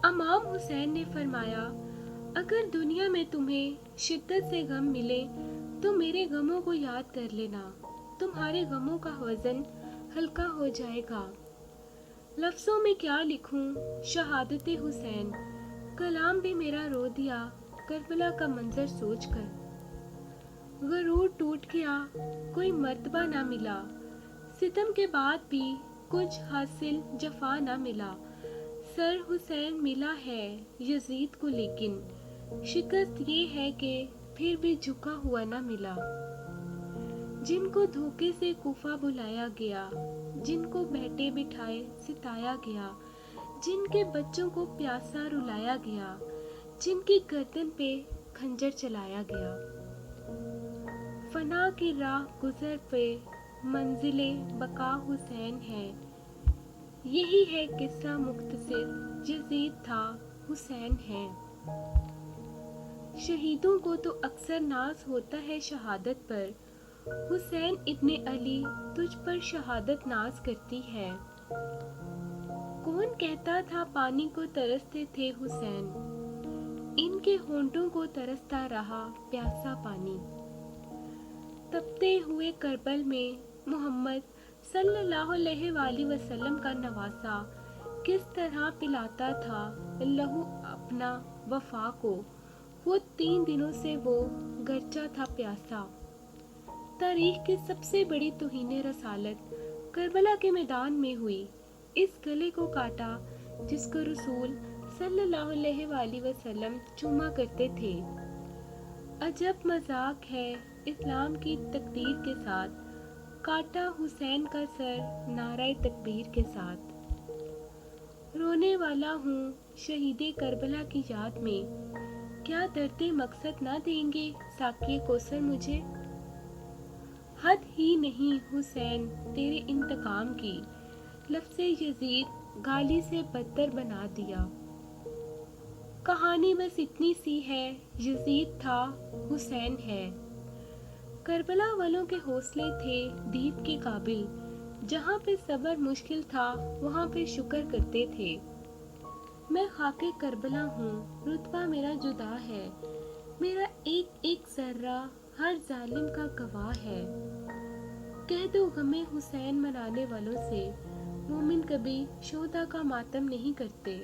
इमाम हुसैन ने फरमाया, अगर दुनिया में तुम्हें शिद्दत से गम मिले तो मेरे गमों को याद कर लेना, तुम्हारे गमों का वजन हल्का हो जाएगा। लफ्ज़ों में क्या लिखूं शहादत हुसैन, कलाम भी मेरा रो दिया करबला का मंजर सोचकर। गरूर टूट गया, कोई मर्तबा ना मिला, सितम के बाद भी कुछ हासिल जफा ना मिला। सर हुसैन मिला है यजीद को, लेकिन शिकस्त ये है कि फिर भी झुका हुआ ना मिला। जिनको धोखे से कूफा बुलाया गया, जिनको बैठे बिठाए सिताया गया, जिनके बच्चों को प्यासा रुलाया गया, जिनकी गर्दन पे खंजर चलाया गया। फना की राह गुजर पे मंजिले बका हुसैन है, यही है किस्सा मुख्तसर, यजीद था हुसैन है। शहीदों को तो अक्सर नाज होता है शहादत पर, हुसैन इब्ने अली तुझ पर शहादत नाज करती है। कौन कहता था पानी को तरसते थे हुसैन, इनके होंठों को तरसता रहा प्यासा पानी। तपते हुए करबल में मोहम्मद सल्लल्लाहु अलैहि वसल्लम का नवासा किस तरह पिलाता था लहू अपना वफा को, वो 3 दिनों से वो गरचा था प्यासा। तारीख की सबसे बड़ी तौहीन रसालत करबला के मैदान में हुई। इस गले को काटा जिसको रसूल सल्लल्लाहु अलैहि वसल्लम चूमा करते थे। अजब मजाक है इस्लाम की तकदीर के साथ, काटा हुसैन का सर नाराए तकबीर के साथ। रोने वाला हूँ शहीदे करबला की याद में, क्या दर्दे मकसद ना देंगे साकिए कौसर मुझे। हद ही नहीं हुसैन तेरे इंतकाम की, लफ्ज़े यजीद गाली से बदतर बना दिया। कहानी बस इतनी सी है, यजीद था हुसैन है। करबला वालों के हौसले थे दीप के काबिल, जहाँ पे सब्र मुश्किल था वहाँ पे शुक्र करते थे। मैं खाके करबला हूँ, रुतबा मेरा जुदा है, मेरा एक एक जर्रा हर जालिम का गवाह है। कह दो गमे हुसैन मनाने वालों से, मोमिन कभी शोहदा का मातम नहीं करते।